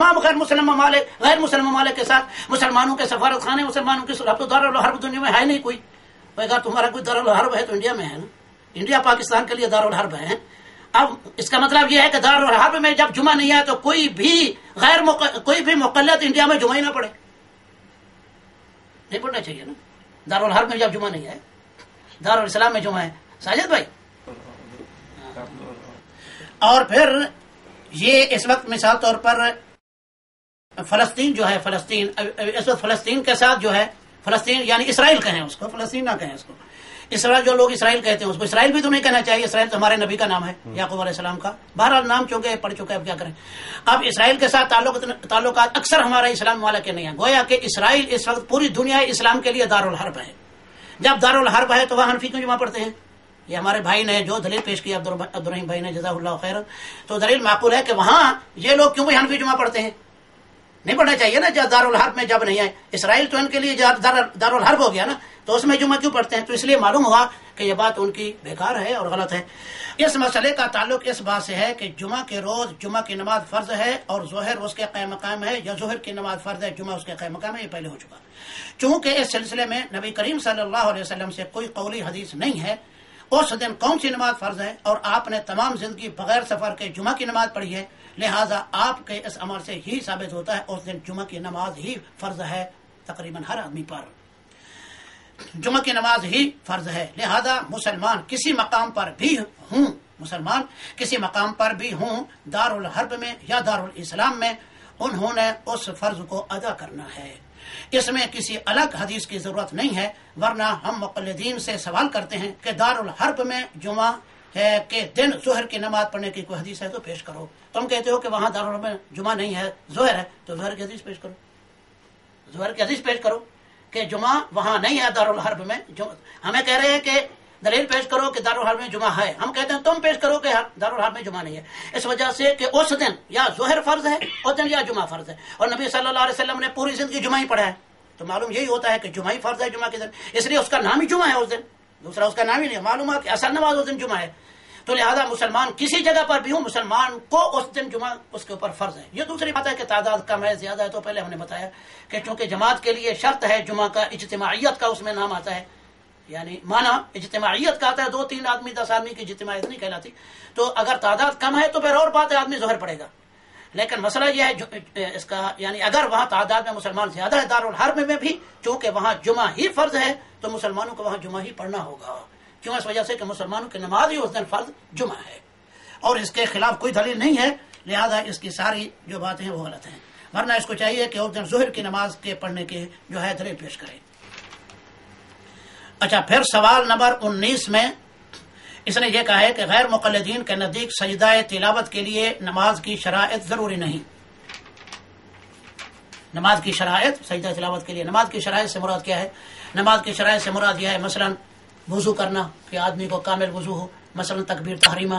تمام غیر مسلم ممالک کے ساتھ مسلمانوں کے سفارت خانے، مسلمانوں کی اب تو دارالحرب دنیا میں ہے نہیں کوئی. اگر تمہارا کوئی دارالحرب ہے تو انڈیا میں ہے نا. انڈیا پاکستان کے لیے دارالحرب ہے. اب اس کا مطلب یہ ہے کہ دارالحرب میں جب جمعہ نہیں ہے تو کوئی بھی مقلد انڈیا میں جمعہ ہی نہ پڑھے. نہیں پڑھنا چاہیے نا. دارالحرب میں جب جمعہ نہیں ہے، دارالاسلام میں جمعہ ہے. ساجد بھائی، اور پھر یہ اس وقت مثال طور پر فلسطین جو ہے، اس وقت فلسطین کے ساتھ جو ہے، فلسطین یعنی اسرائیل کہیں اس کو، فلسطین نہ کہیں اس کو. اسرائیل جو لوگ اسرائیل کہتے ہیں اس کو اسرائیل بھی تو نہیں کہنا چاہیے. اسرائیل تو ہمارے نبی کا نام ہے، یعقوب علیہ السلام کا. بہرحال نام چونکہ پڑھ چکے، اب کیا کریں. اب اسرائیل کے ساتھ تعلقات اکثر ہمارا اسلام ممالک کے نہیں ہیں. گویا کہ اسرائیل اس وقت پوری دنیا اسلام کے لیے دارالحرب ہے. جب دارالحرب ہے تو وہاں حنفی کیوں جمع پڑھتے ہیں؟ یہ ہمارے بھائی نے جو دلیل پیش کی، عبدالرحیم بھائی نے، جزاہ اللہ خیر، تو دلیل معقول ہے کہ وہاں یہ لوگ کیوں بھی حنفی جمع پڑھتے ہیں؟ نہیں پڑھنا چاہیے نا. جب دارالحرب میں جب نہیں ہے اسرائیل تو ان کے لیے دارالحرب ہو گیا نا، تو اس میں جمعہ کیوں پڑھتے ہیں؟ تو اس لیے معلوم ہوا کہ یہ بات ان کی بیکار ہے اور غلط ہے. اس مسئلے کا تعلق اس بات سے ہے کہ جمعہ کے روز جمعہ کی نماز فرض ہے اور ظہر اس کے قائم مقام ہے، یا ظہر کی نماز فرض ہے، جمعہ اس کے قائم مقام ہے. یہ پہلے ہو چکا. چونکہ اس سلسلے میں نبی کریم صلی اللہ علیہ وسلم سے کوئی قولی حدیث نہیں ہے اس دن کون سی نماز فرض ہے، اور آپ نے تمام زندگی بغیر سفر کے جمعہ کی نماز پڑھی ہے، لہٰذا آپ کے اس عمل سے ہی ثابت ہوتا ہے اس دن جمعہ کی نماز ہی فرض ہے. تقریباً ہر آدمی پر جمعہ کی نماز ہی فرض ہے. لہذا مسلمان کسی مقام پر بھی ہوں، دارالحرب میں یا دارالاسلام میں، انہوں نے اس فرض کو ادا کرنا ہے. اس میں کسی الگ حدیث کی ضرورت نہیں ہے، ورنہ ہم مقلدین سے سوال کرتے ہیں کہ دارالحرب میں جمعہ ہے کہ دن ظہر کی نماز پڑھنے کی کوئی حدیث ہے تو پیش کرو. تم کہتے ہو کہ وہاں دارالحرب میں جمعہ نہیں ہے، ظہر ہے، تو ظہر کی حدیث پیش کرو. ظہر کی حدیث پیش کرو کہ جمعہ وہاں نہیں ہے دارالحرب میں. ہمیں کہہ رہے ہیں کہ دلیل پیش کرو کہ دارالحرب میں جمعہ ہے. ہم کہتے ہیں تم پیش کرو کہ دارالحرب میں جمعہ نہیں ہے، اس وجہ سے کہ اس دن یا ظہر فرض ہے اس دن یا جمعہ فرض ہے، اور نبی صلی اللہ علیہ وسلم نے پوری زندگی جمعہ ہی پڑھا ہے. تو معلوم یہی ہوتا ہے کہ جمعہ ہی فرض ہے جمعہ کے دن، اس لیے اس کا نام ہی جمعہ ہے. اس دن دوسرا اس کا نام ہی نہیں. معلوم ہے کہ اصل نماز اس دن جمعہ ہے. تو لہذا مسلمان کسی جگہ پر بھی ہوں، مسلمان کو اس دن جمعہ اس کے اوپر فرض ہے. یہ دوسری بات ہے کہ تعداد کم ہے زیادہ ہے، تو پہلے ہم نے بتایا کہ چونکہ جماعت کے لیے شرط ہے جمعہ کا، اجتماعیت کا اس میں نام آتا ہے، یعنی مانا اجتماعیت کا آتا ہے. 2-3 آدمی 10 آدمی کی اجتماعیت نہیں کہلاتی. تو اگر تعداد کم ہے تو پھر اور بات ہے، آدمی ظہر پڑے گا. لیکن مسئلہ یہ ہے اس کا، یعنی اگر وہاں تعداد میں مسلمان زیادہ ہے دارالحرب میں بھی، چونکہ وہاں جمعہ ہی فرض ہے تو مسلمانوں کو وہاں جمعہ ہی پڑھنا ہوگا. کیوں؟ اس وجہ سے کہ مسلمانوں کی نماز ہی اس دن فرض جمعہ ہے، اور اس کے خلاف کوئی دلیل نہیں ہے. لہذا اس کی ساری جو باتیں ہیں وہ غلط ہیں. ورنہ اس کو چاہیے کہ اس دن ظہر کی نماز کے پڑھنے کے جو ہے دلیل پیش کرے. اچھا، پھر سوال نمبر 19 میں اس نے یہ کہا ہے کہ غیر مقلدین کے نزدیک سجدہ تلاوت کے لیے نماز کی شرائط ضروری نہیں. نماز کی شرائط، سجدہ تلاوت کے لیے نماز کی شرائط سے مراد کیا ہے؟ نماز کی شرائط سے مراد یہ ہے مثلا وضو کرنا، کہ آدمی کو کامل وضو ہو، مثلا تکبیر تحریمہ،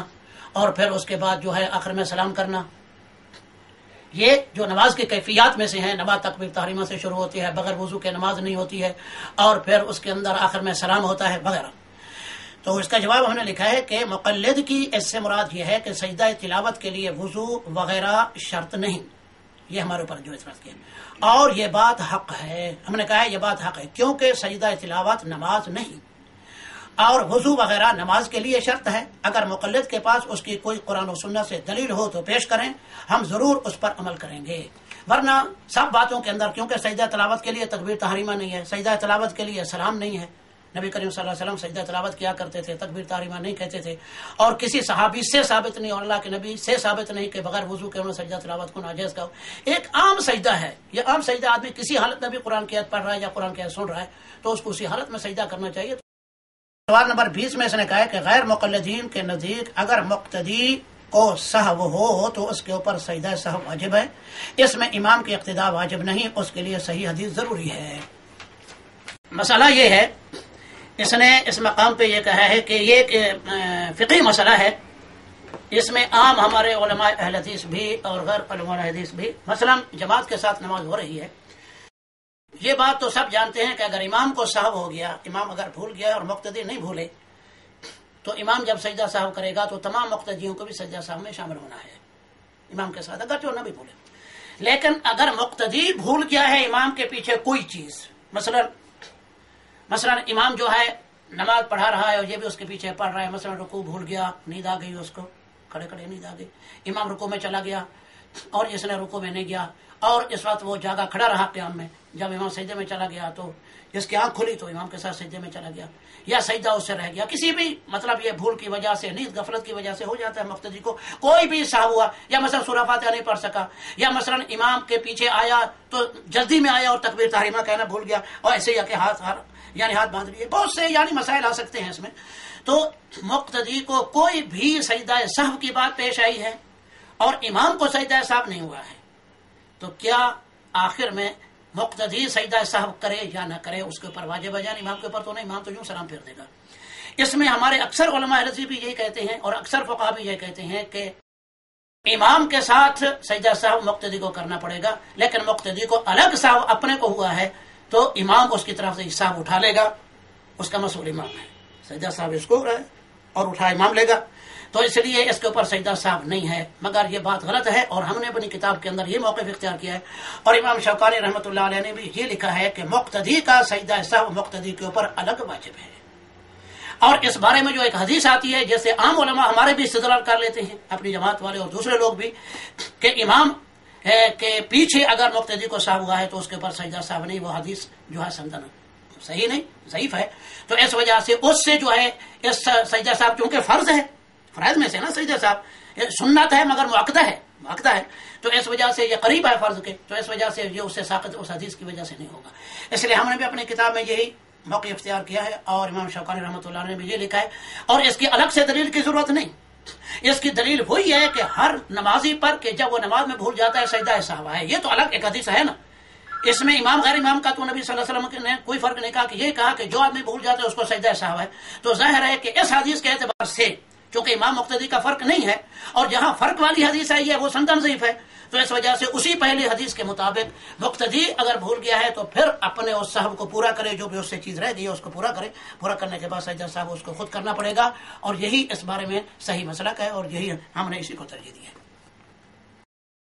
اور پھر اس کے بعد جو ہے آخر میں سلام کرنا. یہ جو نماز کی کیفیات میں سے ہیں. نماز تکبیر تحریمہ سے شروع ہوتی ہے، بغیر وضو کے نماز نہیں ہوتی ہے، اور پھر اس کے اندر آخر میں سلام ہوتا ہے وغیرہ. تو اس کا جواب ہم نے لکھا ہے کہ مقلد کی اس سے مراد یہ ہے کہ سجدہ تلاوت کے لیے وضو وغیرہ شرط نہیں. یہ ہمارے اوپر جو اعتراض کیا، اور یہ بات حق ہے. ہم نے کہا ہے یہ بات حق ہے کیونکہ سجدہ تلاوت نماز نہیں، اور وضو وغیرہ نماز کے لیے شرط ہے. اگر مقلد کے پاس اس کی کوئی قرآن و سنت سے دلیل ہو تو پیش کریں، ہم ضرور اس پر عمل کریں گے. ورنہ سب باتوں کے اندر، کیونکہ سجدہ تلاوت کے لیے تکبیر تحریمہ نہیں ہے، سجدہ تلاوت کے لیے سلام نہیں ہے. نبی کریم صلی اللہ علیہ وسلم سجدہ تلاوت کیا کرتے تھے، تکبیر تحریمہ نہیں کہتے تھے، اور کسی صحابی سے ثابت نہیں اور اللہ کے نبی سے ثابت نہیں کہ بغیر وضو کے انہوں نے سجدہ تلاوت کو ناجائز کہا. ایک عام سجدہ ہے، یہ عام سجدہ آدمی کسی حالت میں بھی قرآن کی آیت پڑھ رہا ہے یا قرآن کی آیت سن رہا ہے تو اس کو اسی حالت میں سجدہ کرنا چاہیے. سوال نمبر 20 میں اس نے کہا ہے کہ غیر مقلدین کے نزدیک اگر مقتدی کو سہو ہو تو اس کے اوپر سجدہ سہو واجب ہے. اس میں امام کی اقتداء واجب نہیں، اس کے لیے صحیح حدیث ضروری ہے. مسئلہ یہ ہے، اس نے اس مقام پہ یہ کہا ہے کہ یہ ایک فقہی مسئلہ ہے. اس میں عام ہمارے علماء اہل حدیث بھی اور غیر علماء حدیث بھی، مثلا جماعت کے ساتھ نماز ہو رہی ہے، یہ بات تو سب جانتے ہیں کہ اگر امام کو سہو ہو گیا، امام اگر بھول گیا اور مقتدی نہیں بھولے، تو امام جب سجدہ سہو کرے گا تو تمام مقتدیوں کو بھی سجدہ سہو میں شامل ہونا ہے امام کے ساتھ، اگر جو نہ بھی بھولے. لیکن اگر مقتدی بھول گیا ہے امام کے پیچھے کوئی چیز، مثلا امام جو ہے نماز پڑھا رہا ہے اور یہ بھی اس کے پیچھے پڑھ رہا ہے، مثلا رکوع بھول گیا، نیند آ گئی اس کو، کھڑے کھڑے نیند آ گئی، امام رکوع میں چلا گیا اور اس نے رکوع میں نہیں گیا، اور اس وقت وہ جاگا کھڑا رہا قیام میں، جب امام سجدے میں چلا گیا تو جس کی آنکھ کھلی تو امام کے ساتھ سجدے میں چلا گیا، یا سجدہ اس سے رہ گیا، کسی بھی مطلب یہ بھول کی وجہ سے، نیند غفلت کی وجہ سے ہو جاتا ہے مقتدی کو، کوئی بھی سہو ہوا، یا مثلا سورہ فاتحہ نہیں پڑھ سکا، یا مثلا امام کے پیچھے آیا تو جلدی میں آیا اور تکبیر تحریمہ کہنا بھول گیا، اور ایسے ہی کہ ہاتھ باندھ لیے، بہت سے مسائل آ سکتے ہیں اس میں۔ تو مقتدی کو کوئی بھی سجدہ سہو کی بات پیش آئی ہے اور امام کو سجدہ سہو نہیں ہوا ہے، تو کیا آخر میں مقتدی سجدہ سہو کرے یا نہ کرے، اس کے اوپر واجب ہے، امام کے اوپر تو نہیں، امام تو یوں سلام پھیر دے گا۔ اس میں ہمارے اکثر علماء حدیث بھی یہی کہتے ہیں اور اکثر فقہا بھی یہ کہتے ہیں کہ امام کے ساتھ سجدہ سہو مقتدی کو کرنا پڑے گا، لیکن مقتدی کو الگ سہو اپنے کو ہوا ہے تو امام اس کی طرف سے سہو اٹھا لے گا، اس کا مسئول امام ہے، سجدہ سہو اس کو ہو رہا ہے اور اٹھا امام لے گا، تو اس لیے اس کے اوپر سجدہ سہو نہیں ہے، مگر یہ بات غلط ہے اور ہم نے اپنی کتاب کے اندر یہ موقف اختیار کیا ہے، اور امام شوکانی رحمۃ اللہ علیہ نے بھی یہ لکھا ہے کہ مقتدی کا سجدہ سہو مقتدی کے اوپر الگ واجب ہے۔ اور اس بارے میں جو ایک حدیث آتی ہے، جیسے عام علماء ہمارے بھی استدلال کر لیتے ہیں، اپنی جماعت والے اور دوسرے لوگ بھی، کہ امام کے پیچھے اگر مقتدی کو سہو ہوا ہے تو اس کے اوپر سجدہ سہو نہیں، وہ حدیث جو ہے سندن صحیح نہیں، ضعیف ہے، تو اس وجہ سے اس سے جو ہے اس سجدہ سہو چونکہ فرض ہے، فرائض میں سے نا سجدہ سہو، سنت ہے مگر مؤکدہ ہے، تو اس وجہ سے یہ قریب ہے فرض کے، تو اس وجہ سے یہ اس سے ساقط اس حدیث کی وجہ سے نہیں ہوگا، اس لیے ہم نے بھی اپنی کتاب میں یہی موقع اختیار کیا ہے، اور امام شوکانی رحمۃ اللہ نے بھی یہ لکھا ہے، اور اس کی الگ سے دلیل کی ضرورت نہیں، اس کی دلیل وہی ہے کہ ہر نمازی پر کہ جب وہ نماز میں بھول جاتا ہے سجدہ سہو ہے، یہ تو الگ ایک حدیث ہے نا، اس میں امام غیر امام کا تو نبی صلی اللہ علیہ وسلم نے کوئی فرق نہیں کہا، کہ یہ کہا کہ جو آدمی بھول جاتا ہے اس کو سجدہ سہو ہے، تو ظاہر ہے کہ اس حدیث کے اعتبار سے چونکہ امام مقتدی کا فرق نہیں ہے، اور جہاں فرق والی حدیث آئی ہے وہ سندن ضعیف ہے، تو اس وجہ سے اسی پہلی حدیث کے مطابق مقتدی اگر بھول گیا ہے تو پھر اپنے اس سہو کو پورا کرے، جو بھی اس سے چیز رہ گئی ہے اس کو پورا کرے، پورا کرنے کے بعد سجدہ سہو اس کو خود کرنا پڑے گا، اور یہی اس بارے میں صحیح مسلک ہے، اور یہی ہم نے اسی کو ترجیح دی ہے۔